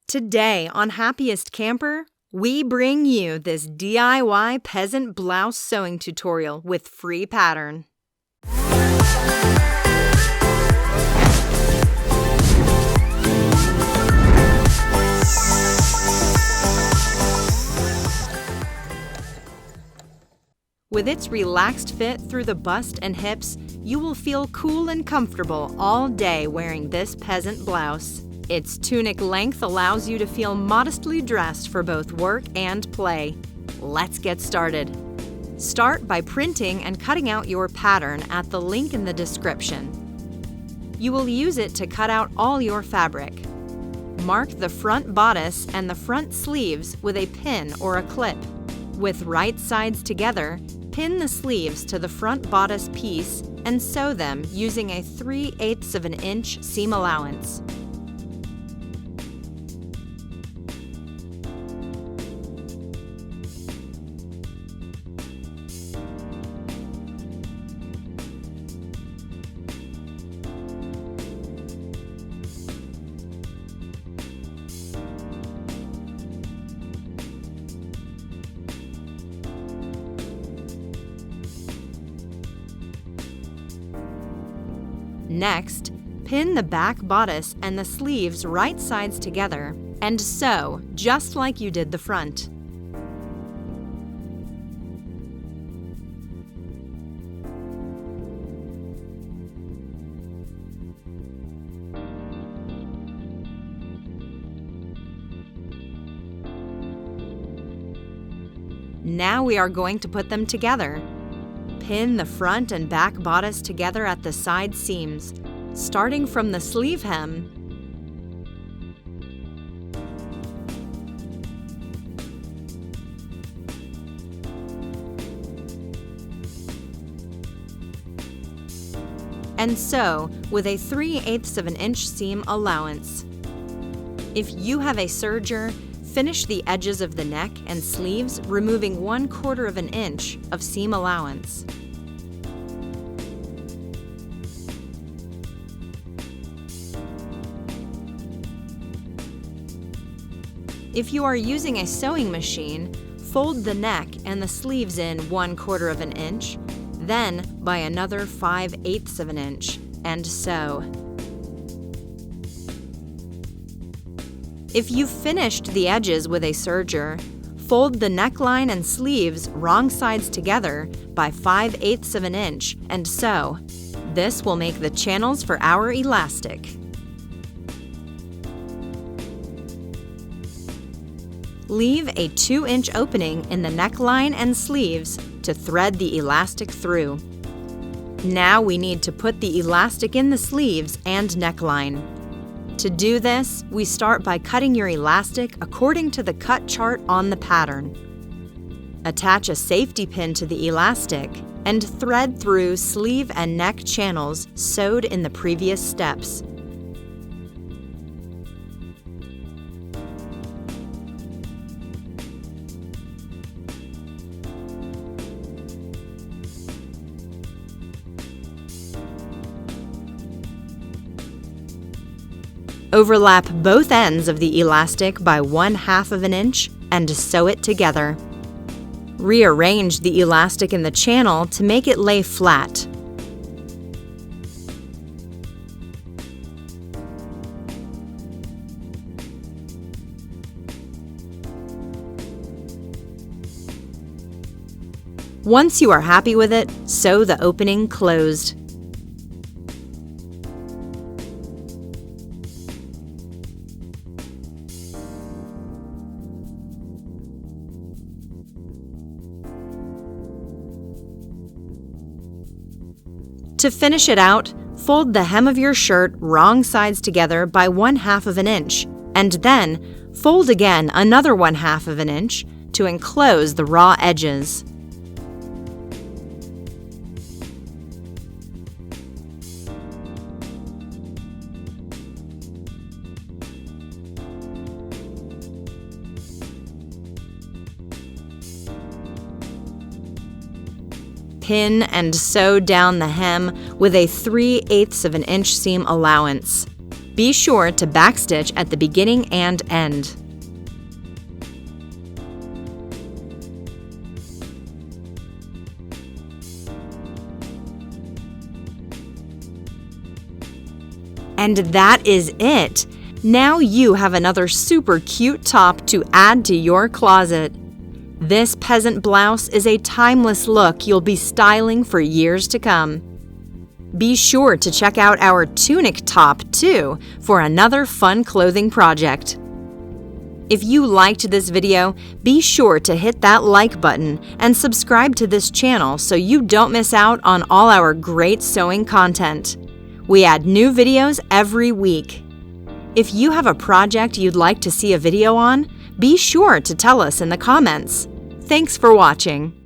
Today on Happiest Camper, we bring you this DIY peasant blouse sewing tutorial with free pattern. With its relaxed fit through the bust and hips, you will feel cool and comfortable all day wearing this peasant blouse. Its tunic length allows you to feel modestly dressed for both work and play. Let's get started. Start by printing and cutting out your pattern at the link in the description. You will use it to cut out all your fabric. Mark the front bodice and the front sleeves with a pin or a clip. With right sides together, pin the sleeves to the front bodice piece and sew them using a 3/8 of an inch seam allowance. Next, pin the back bodice and the sleeves right sides together and sew just like you did the front. Now we are going to put them together. Pin the front and back bodice together at the side seams, starting from the sleeve hem. And sew with a 3/8 of an inch seam allowance. If you have a serger, finish the edges of the neck and sleeves, removing 1/4 of an inch of seam allowance. If you are using a sewing machine, fold the neck and the sleeves in 1/4 of an inch, then by another 5/8 of an inch, and sew. If you've finished the edges with a serger, fold the neckline and sleeves wrong sides together by 5/8 of an inch and sew. This will make the channels for our elastic. Leave a 2-inch opening in the neckline and sleeves to thread the elastic through. Now we need to put the elastic in the sleeves and neckline. To do this, we start by cutting your elastic according to the cut chart on the pattern. Attach a safety pin to the elastic and thread through sleeve and neck channels sewed in the previous steps. Overlap both ends of the elastic by 1/2 of an inch and sew it together. Rearrange the elastic in the channel to make it lay flat. Once you are happy with it, sew the opening closed. To finish it out, fold the hem of your shirt wrong sides together by 1/2 of an inch, and then fold again another 1/2 of an inch to enclose the raw edges. Pin and sew down the hem with a 3/8 of an inch seam allowance. Be sure to backstitch at the beginning and end. And that is it! Now you have another super cute top to add to your closet. This peasant blouse is a timeless look you'll be styling for years to come. Be sure to check out our tunic top, too, for another fun clothing project. If you liked this video, be sure to hit that like button and subscribe to this channel so you don't miss out on all our great sewing content. We add new videos every week. If you have a project you'd like to see a video on, be sure to tell us in the comments. Thanks for watching.